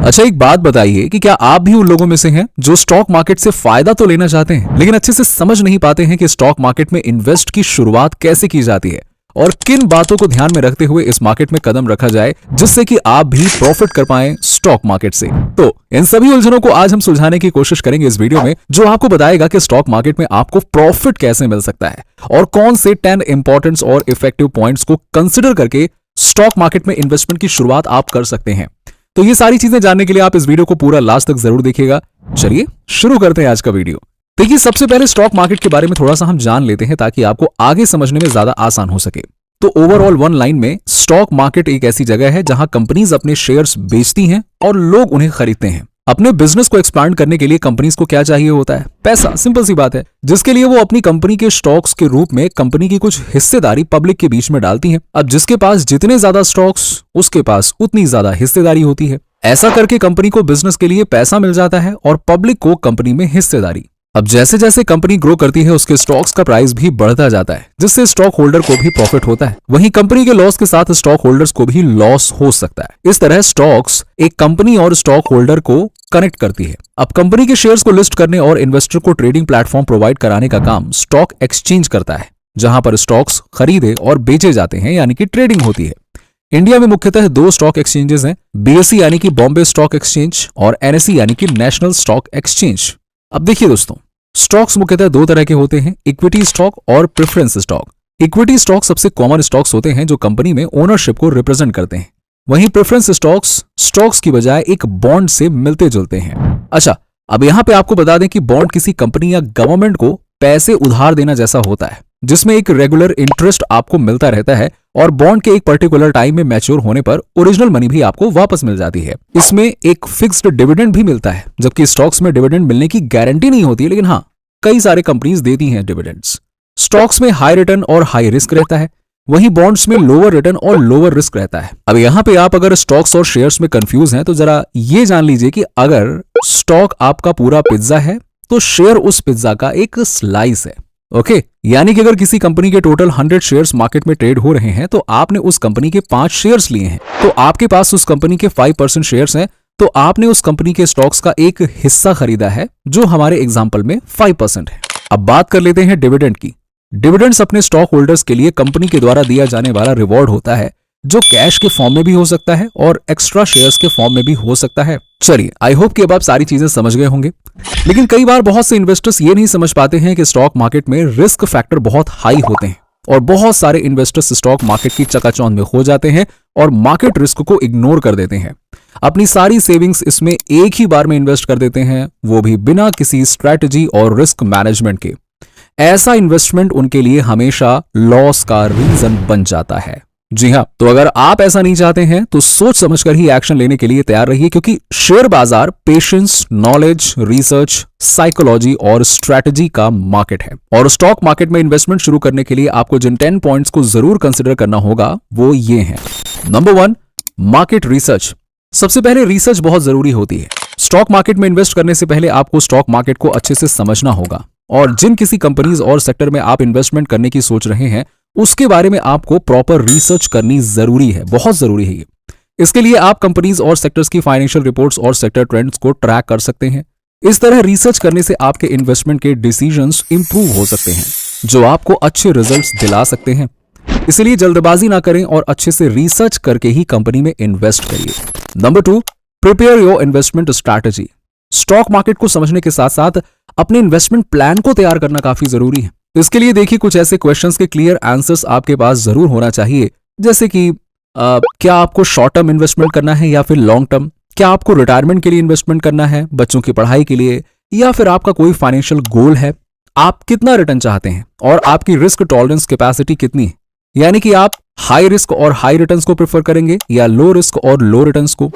अच्छा, एक बात बताइए कि क्या आप भी उन लोगों में से हैं जो स्टॉक मार्केट से फायदा तो लेना चाहते हैं लेकिन अच्छे से समझ नहीं पाते हैं कि स्टॉक मार्केट में इन्वेस्ट की शुरुआत कैसे की जाती है और किन बातों को ध्यान में रखते हुए इस मार्केट में कदम रखा जाए जिससे कि आप भी प्रॉफिट कर पाएं स्टॉक मार्केट से। तो इन सभी उलझनों को आज हम सुलझाने की कोशिश करेंगे इस वीडियो में, जो आपको बताएगा कि स्टॉक मार्केट में आपको प्रॉफिट कैसे मिल सकता है और कौन से 10 इंपॉर्टेंट और इफेक्टिव पॉइंट्स को कंसिडर करके स्टॉक मार्केट में इन्वेस्टमेंट की शुरुआत आप कर सकते हैं। तो ये सारी चीजें जानने के लिए आप इस वीडियो को पूरा लास्ट तक जरूर देखिएगा। चलिए शुरू करते हैं आज का वीडियो। देखिए, सबसे पहले स्टॉक मार्केट के बारे में थोड़ा सा हम जान लेते हैं ताकि आपको आगे समझने में ज्यादा आसान हो सके। तो ओवरऑल वन लाइन में स्टॉक मार्केट एक ऐसी जगह है जहां कंपनीज अपने शेयर्स बेचती हैं और लोग उन्हें खरीदते हैं। अपने बिजनेस को एक्सपांड करने के लिए कंपनीज को क्या चाहिए होता है? पैसा। सिंपल सी बात है, जिसके लिए वो अपनी कंपनी के स्टॉक्स के रूप में कंपनी की कुछ हिस्सेदारी पब्लिक के बीच में डालती हैं। अब जिसके पास जितने ज्यादा स्टॉक्स, उसके पास उतनी ज्यादा हिस्सेदारी होती है। ऐसा करके कंपनी को बिजनेस के लिए पैसा मिल जाता है और पब्लिक को कंपनी में हिस्सेदारी। अब जैसे जैसे कंपनी ग्रो करती है उसके स्टॉक्स का प्राइस भी बढ़ता जाता है, जिससे स्टॉक होल्डर को भी प्रॉफिट होता है। वहीं कंपनी के लॉस के साथ स्टॉक होल्डर्स को भी लॉस हो सकता है। इस तरह स्टॉक्स एक कंपनी और स्टॉक होल्डर को कनेक्ट करती है। अब कंपनी के शेयर्स को लिस्ट करने और इन्वेस्टर को ट्रेडिंग प्लेटफॉर्म प्रोवाइड कराने का काम स्टॉक एक्सचेंज करता है, जहां पर स्टॉक्स खरीदे और बेचे जाते हैं, यानी कि ट्रेडिंग होती है। इंडिया में मुख्यतः 2 स्टॉक एक्सचेंजेस हैं, बीएसई यानी कि बॉम्बे स्टॉक एक्सचेंज और एनएसई यानी कि नेशनल स्टॉक एक्सचेंज। अब देखिए दोस्तों, स्टॉक्स मुख्यतः 2 तरह के होते हैं, इक्विटी स्टॉक और प्रेफरेंस स्टॉक। इक्विटी स्टॉक सबसे कॉमन स्टॉक्स होते हैं जो कंपनी में ओनरशिप को रिप्रेजेंट करते हैं। वहीं प्रेफरेंस स्टॉक्स की बजाय एक बॉन्ड से मिलते जुलते हैं। अच्छा, अब यहां पे आपको बता दें कि बॉन्ड किसी कंपनी या गवर्नमेंट को पैसे उधार देना जैसा होता है, जिसमें एक रेगुलर इंटरेस्ट आपको मिलता रहता है और बॉन्ड के एक पर्टिकुलर टाइम में मैच्योर होने पर ओरिजिनल मनी भी आपको वापस मिल जाती है। इसमें एक फिक्स्ड डिविडेंड भी मिलता है, जबकि स्टॉक्स में डिविडेंड मिलने की गारंटी नहीं होती, लेकिन हाँ, कई सारे कंपनीज देती हैं डिविडेंड्स। स्टॉक्स में हाई रिटर्न और हाई रिस्क रहता है, वहीं बॉन्ड्स में लोअर रिटर्न और लोअर रिस्क रहता है। अब यहाँ पे आप अगर स्टॉक्स और शेयर्स में कंफ्यूज हैं तो जरा ये जान लीजिए कि अगर स्टॉक आपका पूरा पिज्जा है तो शेयर उस पिज्जा का एक स्लाइस है। ओके, यानी कि अगर किसी कंपनी के टोटल 100 शेयर्स मार्केट में ट्रेड हो रहे हैं तो आपने उस कंपनी के 5 शेयर्स लिए हैं, तो आपके पास उस कंपनी के 5% शेयर्स हैं, तो आपने उस कंपनी के स्टॉक्स का एक हिस्सा खरीदा है, जो हमारे एग्जांपल में 5% है। अब बात कर लेते हैं डिविडेंड की। डिविडेंड्स अपने स्टॉक होल्डर्स के लिए कंपनी के द्वारा दिया जाने वाला रिवॉर्ड होता है, जो कैश के फॉर्म में भी हो सकता है और एक्स्ट्रा शेयर्स के फॉर्म में भी हो सकता है। चलिए, आई होप कि अब आप सारी चीजें समझ गए होंगे। लेकिन कई बार बहुत से इन्वेस्टर्स ये नहीं समझ पाते हैं कि स्टॉक मार्केट में रिस्क फैक्टर बहुत हाई होते हैं और बहुत सारे इन्वेस्टर्स स्टॉक मार्केट की चकाचौंध में हो जाते हैं और मार्केट रिस्क को इग्नोर कर देते हैं। अपनी सारी सेविंग्स इसमें एक ही बार में इन्वेस्ट कर देते हैं, वो भी बिना किसी स्ट्रैटेजी और रिस्क मैनेजमेंट के। ऐसा इन्वेस्टमेंट उनके लिए हमेशा लॉस का रीजन बन जाता है। जी हाँ, तो अगर आप ऐसा नहीं चाहते हैं तो सोच समझकर ही एक्शन लेने के लिए तैयार रहिए, क्योंकि शेयर बाजार पेशेंस, नॉलेज, रिसर्च, साइकोलॉजी और स्ट्रैटेजी का मार्केट है। और स्टॉक मार्केट में इन्वेस्टमेंट शुरू करने के लिए आपको जिन 10 पॉइंट्स को जरूर कंसिडर करना होगा वो ये हैं। Number 1, market research. सबसे पहले रिसर्च बहुत जरूरी होती है। स्टॉक मार्केट में इन्वेस्ट करने से पहले आपको स्टॉक मार्केट को अच्छे से समझना होगा और जिन किसी कंपनीज और सेक्टर में आप इन्वेस्टमेंट करने की सोच रहे हैं उसके बारे में आपको प्रॉपर रिसर्च करनी जरूरी है, बहुत जरूरी है ये। इसके लिए आप कंपनीज और सेक्टर्स की फाइनेंशियल रिपोर्ट्स और सेक्टर ट्रेंड्स को ट्रैक कर सकते हैं। इस तरह रिसर्च करने से आपके इन्वेस्टमेंट के डिसीजंस इंप्रूव हो सकते हैं, जो आपको अच्छे रिजल्ट्स दिला सकते हैं। इसलिए जल्दबाजी ना करें और अच्छे से रिसर्च करके ही कंपनी में इन्वेस्ट करिए। Number 2, prepare your investment strategy. Stock market को समझने के साथ साथ अपने इन्वेस्टमेंट प्लान को तैयार करना काफी जरूरी है। इसके लिए देखिए, कुछ ऐसे क्वेश्चंस के क्लियर आंसर्स आपके पास जरूर होना चाहिए, जैसे कि क्या आपको शॉर्ट टर्म इन्वेस्टमेंट करना है या फिर लॉन्ग टर्म? क्या आपको रिटायरमेंट के लिए इन्वेस्टमेंट करना है, बच्चों की पढ़ाई के लिए, या फिर आपका कोई फाइनेंशियल गोल है? आप कितना रिटर्न चाहते हैं और आपकी रिस्क टॉलरेंस कैपेसिटी कितनी है? यानी कि आप हाई रिस्क और हाई रिटर्न्स को प्रेफर करेंगे या लो रिस्क और लो रिटर्न्स को?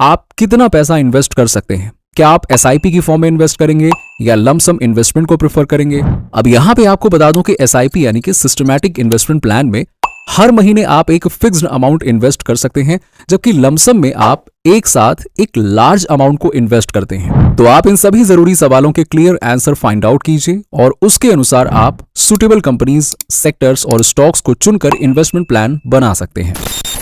आप कितना पैसा इन्वेस्ट कर सकते हैं? क्या आप एसआईपी की फॉर्म में इन्वेस्ट करेंगे या लमसम इन्वेस्टमेंट को प्रेफर करेंगे? अब यहां पे आपको बता दूं कि एसआईपी यानी कि सिस्टमैटिक इन्वेस्टमेंट प्लान में हर महीने आप एक फिक्स्ड अमाउंट इन्वेस्ट कर सकते हैं, जबकि लमसम में आप एक साथ एक लार्ज अमाउंट को इन्वेस्ट करते हैं। तो आप इन सभी जरूरी सवालों के क्लियर आंसर फाइंड आउट कीजिए और उसके अनुसार आप सुटेबल कंपनीज, सेक्टर्स और स्टॉक्स को चुनकर इन्वेस्टमेंट प्लान बना सकते हैं।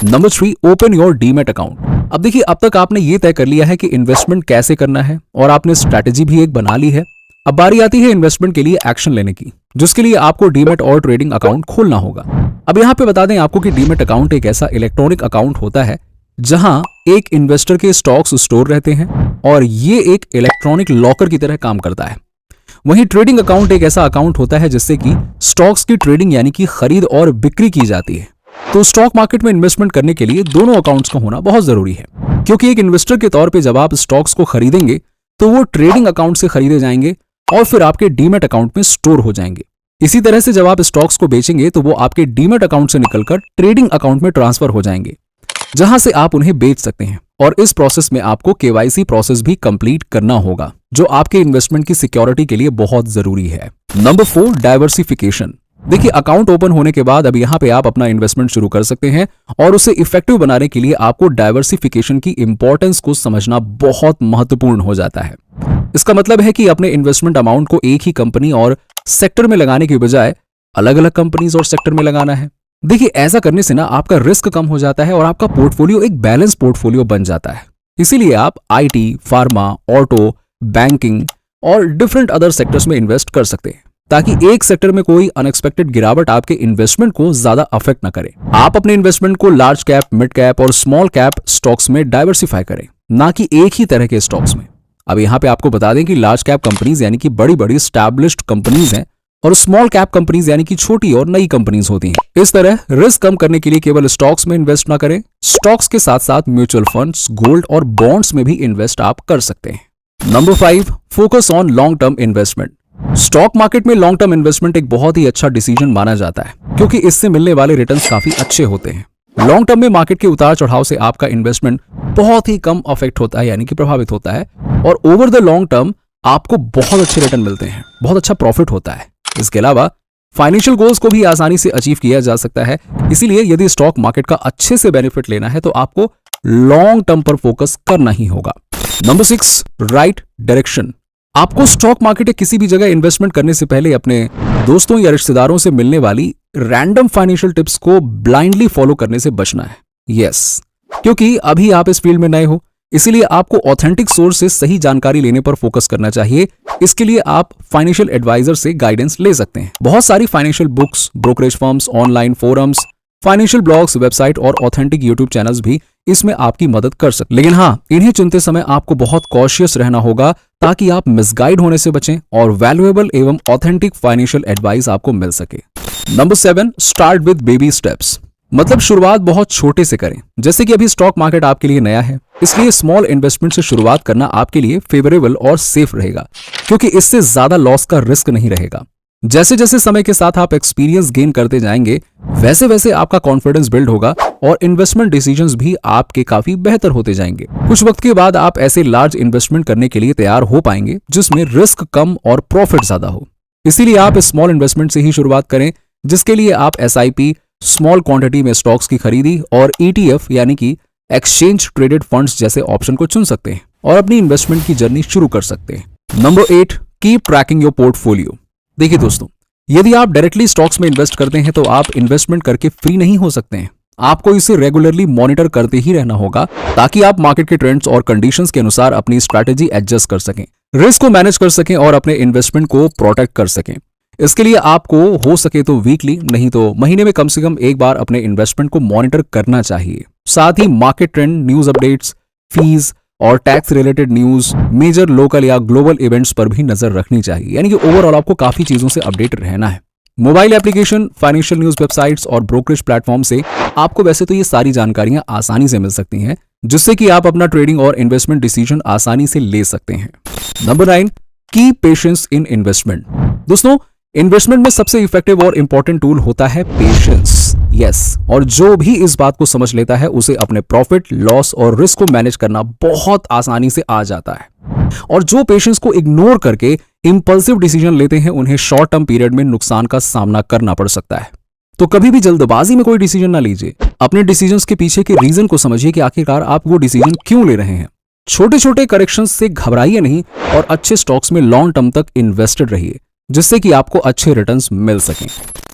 Number 3, open your demat account. अब देखिए, अब तक आपने ये तय कर लिया है कि इन्वेस्टमेंट कैसे करना है और आपने स्ट्रैटेजी भी एक बना ली है। अब बारी आती है इन्वेस्टमेंट के लिए एक्शन लेने की, जिसके लिए आपको डीमैट और ट्रेडिंग अकाउंट खोलना होगा। अब यहाँ पे बता दें आपको कि डीमैट अकाउंट एक ऐसा इलेक्ट्रॉनिक अकाउंट होता है जहां एक इन्वेस्टर के स्टॉक्स स्टोर रहते हैं और ये एक इलेक्ट्रॉनिक लॉकर की तरह काम करता है। वहीं ट्रेडिंग अकाउंट एक ऐसा अकाउंट होता है जिससे कि स्टॉक्स की ट्रेडिंग यानी कि खरीद और बिक्री की जाती है। तो स्टॉक मार्केट में इन्वेस्टमेंट करने के लिए दोनों अकाउंट्स का होना बहुत जरूरी है, क्योंकि एक इन्वेस्टर के तौर पे जब आप स्टॉक्स को खरीदेंगे तो वो ट्रेडिंग अकाउंट से खरीदे जाएंगे और फिर आपके डीमैट अकाउंट में स्टोर हो जाएंगे। इसी तरह से जब आप स्टॉक्स को बेचेंगे तो वो आपके डीमैट अकाउंट से निकलकर ट्रेडिंग अकाउंट में ट्रांसफर हो जाएंगे, जहां से आप उन्हें बेच सकते हैं। और इस प्रोसेस में आपको केवाईसी प्रोसेस भी कंप्लीट करना होगा, जो आपके इन्वेस्टमेंट की सिक्योरिटी के लिए बहुत जरूरी है। Number 4, diversification. देखिए, अकाउंट ओपन होने के बाद अब यहाँ पे आप अपना इन्वेस्टमेंट शुरू कर सकते हैं और उसे इफेक्टिव बनाने के लिए आपको डाइवर्सिफिकेशन की इंपॉर्टेंस को समझना बहुत महत्वपूर्ण हो जाता है। इसका मतलब है कि अपने इन्वेस्टमेंट अमाउंट को एक ही कंपनी और सेक्टर में लगाने की बजाय अलग अलग कंपनीज और सेक्टर में लगाना है। देखिए, ऐसा करने से ना आपका रिस्क कम हो जाता है और आपका पोर्टफोलियो एक बैलेंस पोर्टफोलियो बन जाता है। इसीलिए आप आईटी, फार्मा, ऑटो, बैंकिंग और डिफरेंट अदर सेक्टर्स में इन्वेस्ट कर सकते हैं, ताकि एक सेक्टर में कोई अनएक्सपेक्टेड गिरावट आपके इन्वेस्टमेंट को ज्यादा अफेक्ट ना करे। आप अपने इन्वेस्टमेंट को लार्ज कैप, मिड कैप और स्मॉल कैप स्टॉक्स में डाइवर्सिफाई करें, ना कि एक ही तरह के स्टॉक्स में। अब यहाँ पे आपको बता दें कि लार्ज कैप कंपनीज यानी कि बड़ी बड़ी स्टैब्लिश्ड कंपनीज हैं और स्मॉल कैप कंपनीज यानी कि छोटी और नई कंपनीज होती हैं। इस तरह रिस्क कम करने के लिए केवल स्टॉक्स में इन्वेस्ट ना करें, स्टॉक्स के साथ साथ म्यूचुअल फंड्स, गोल्ड और बॉन्ड्स में भी इन्वेस्ट आप कर सकते हैं। Number 5, focus on long term investment. Stock market में लॉन्ग टर्म इन्वेस्टमेंट एक बहुत ही अच्छा डिसीजन माना जाता है, क्योंकि इससे मिलने वाले रिटर्न्स काफी अच्छे होते हैं। लॉन्ग टर्म में मार्केट के उतार चढ़ाव से आपका इन्वेस्टमेंट बहुत ही कम अफेक्ट होता है, यानी कि प्रभावित होता है, और ओवर द लॉन्ग टर्म आपको बहुत अच्छे रिटर्न मिलते हैं, बहुत अच्छा प्रॉफिट होता है। इसके अलावा फाइनेंशियल गोल्स को भी आसानी से अचीव किया जा सकता है। इसीलिए यदि स्टॉक मार्केट का अच्छे से बेनिफिट लेना है तो आपको लॉन्ग टर्म पर फोकस करना ही होगा। Number 6, right direction. आपको स्टॉक मार्केट या किसी भी जगह इन्वेस्टमेंट करने से पहले अपने दोस्तों या रिश्तेदारों से मिलने वाली रैंडम फाइनेंशियल टिप्स को ब्लाइंडली फॉलो करने से बचना है। यस, क्योंकि अभी आप इस फील्ड में नए हो, इसीलिए आपको ऑथेंटिक सोर्स से सही जानकारी लेने पर फोकस करना चाहिए। इसके लिए आप फाइनेंशियल एडवाइजर से गाइडेंस ले सकते हैं। बहुत सारी financial books, brokerage firms, online forums, financial blogs, website और ऑथेंटिक यूट्यूब चैनल्स भी इसमें आपकी मदद कर सकते हैं। लेकिन हाँ, इन्हें चुनते समय आपको बहुत कॉशियस रहना होगा, ताकि आप मिसगाइड होने से बचें और वैल्यूएबल एवं ऑथेंटिक फाइनेंशियल एडवाइस आपको मिल सके। Number 7, start with baby steps. मतलब शुरुआत बहुत छोटे से करें। जैसे कि अभी स्टॉक मार्केट आपके लिए नया है, इसलिए स्मॉल इन्वेस्टमेंट से शुरुआत करना आपके लिए फेवरेबल और सेफ रहेगा, क्योंकि इससे ज्यादा लॉस का रिस्क नहीं रहेगा। जैसे जैसे समय के साथ आप एक्सपीरियंस गेन करते जाएंगे, वैसे वैसे आपका कॉन्फिडेंस बिल्ड होगा और इन्वेस्टमेंट डिसीजंस भी आपके काफी बेहतर होते जाएंगे। कुछ वक्त के बाद आप ऐसे लार्ज इन्वेस्टमेंट करने के लिए तैयार हो पाएंगे जिसमें रिस्क कम और प्रॉफिट ज्यादा हो। इसीलिए आप स्मॉल इन्वेस्टमेंट से ही शुरुआत करें, जिसके लिए आप SIP, स्मॉल क्वांटिटी में स्टॉक्स की खरीदी और ETF यानी कि एक्सचेंज ट्रेडेड फंड्स जैसे ऑप्शन को चुन सकते हैं और अपनी इन्वेस्टमेंट की जर्नी शुरू कर सकते हैं। Number 8, keep trekking your portfolio. देखिए दोस्तों, यदि आप डायरेक्टली स्टॉक्स में इन्वेस्ट करते हैं तो आप इन्वेस्टमेंट करके फ्री नहीं हो सकते हैं। आपको इसे रेगुलरली मॉनिटर करते ही रहना होगा, ताकि आप मार्केट के ट्रेंड्स और कंडीशंस के अनुसार अपनी स्ट्रैटेजी एडजस्ट कर सकें, रिस्क को मैनेज कर सकें और अपने इन्वेस्टमेंट को प्रोटेक्ट कर सकें। इसके लिए आपको हो सके तो वीकली, नहीं तो महीने में कम से कम एक बार अपने इन्वेस्टमेंट को मॉनिटर करना चाहिए। साथ ही market trend, news updates, fees और tax related news, major local या ग्लोबल इवेंट्स पर भी नजर रखनी चाहिए। यानी कि ओवरऑल आपको काफी चीजों से अपडेट रहना है। Mobile application, financial news websites और ब्रोकरेज प्लेटफॉर्म से आपको वैसे तो ये सारी जानकारियां आसानी से मिल सकती हैं, जिससे कि आप अपना ट्रेडिंग और इन्वेस्टमेंट डिसीजन आसानी से ले सकते हैं। नंबर 9, कीप पेशेंस इन इन्वेस्टमेंट। दोस्तों, इन्वेस्टमेंट में सबसे इफेक्टिव और इंपॉर्टेंट टूल होता है पेशेंस। यस, और जो भी इस बात को समझ लेता है उसे अपने प्रॉफिट, लॉस और रिस्क को मैनेज करना बहुत आसानी से आ जाता है। और जो पेशेंस को इग्नोर करके इंपल्सिव डिसीजन लेते हैं, उन्हें शॉर्ट टर्म पीरियड में नुकसान का सामना करना पड़ सकता है। तो कभी भी जल्दबाजी में कोई डिसीजन ना लीजिए। अपने डिसीजंस के पीछे के रीजन को समझिए कि आखिरकार आप वो डिसीजन क्यों ले रहे हैं। छोटे छोटे करेक्शंस से घबराइए नहीं और अच्छे स्टॉक्स में लॉन्ग टर्म तक इन्वेस्टेड रहिए, जिससे कि आपको अच्छे रिटर्न्स मिल सकें।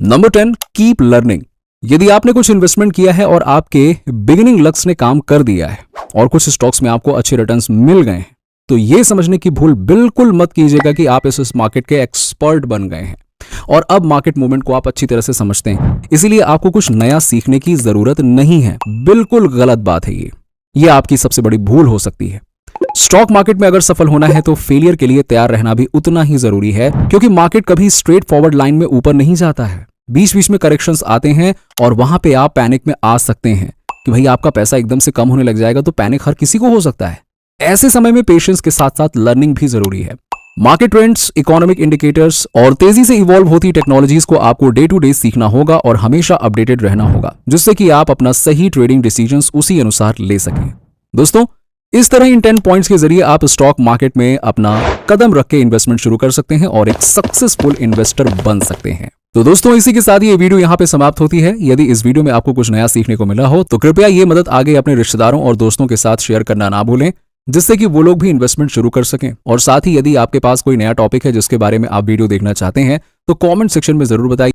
Number 10, keep learning. यदि आपने कुछ इन्वेस्टमेंट किया है और आपके बिगिनिंग लक्स ने काम कर दिया है और कुछ स्टॉक्स में आपको अच्छे रिटर्न्स मिल गए हैं, तो ये समझने की भूल बिल्कुल मत कीजिएगा कि आप इस मार्केट के एक्सपर्ट बन गए हैं और अब मार्केट मूवमेंट को आप अच्छी तरह से समझते हैं, इसीलिए आपको कुछ नया सीखने की जरूरत नहीं है। बिल्कुल गलत बात है ये आपकी सबसे बड़ी भूल हो सकती है। स्टॉक मार्केट में अगर सफल होना है तो फेलियर के लिए तैयार रहना भी उतना ही जरूरी है, क्योंकि मार्केट कभी स्ट्रेट फॉरवर्ड लाइन में ऊपर नहीं जाता है। बीच बीच में करेक्शंस आते हैं और वहां पे आप पैनिक में आ सकते हैं कि भाई आपका पैसा एकदम से कम होने लग जाएगा, तो पैनिक हर किसी को हो सकता है। ऐसे समय में पेशेंस के साथ साथ लर्निंग भी जरूरी है। मार्केट ट्रेंड्स, इकोनॉमिक इंडिकेटर्स और तेजी से इवॉल्व होती टेक्नोलॉजीज को आपको डे टू डे सीखना होगा और हमेशा अपडेटेड रहना होगा, जिससे कि आप अपना सही ट्रेडिंग डिसीजंस उसी अनुसार ले सकें। दोस्तों, इस तरह इन 10 पॉइंट्स के जरिए आप स्टॉक मार्केट में अपना कदम रख के इन्वेस्टमेंट शुरू कर सकते हैं और एक सक्सेसफुल इन्वेस्टर बन सकते हैं। तो दोस्तों, इसी के साथ ये वीडियो यहाँ पे समाप्त होती है। यदि इस वीडियो में आपको कुछ नया सीखने को मिला हो तो कृपया ये मदद आगे अपने रिश्तेदारों और दोस्तों के साथ शेयर करना ना भूलें, जिससे कि वो लोग भी इन्वेस्टमेंट शुरू कर सकें। और साथ ही यदि आपके पास कोई नया टॉपिक है जिसके बारे में आप वीडियो देखना चाहते हैं तो कमेंट सेक्शन में जरूर बताइए।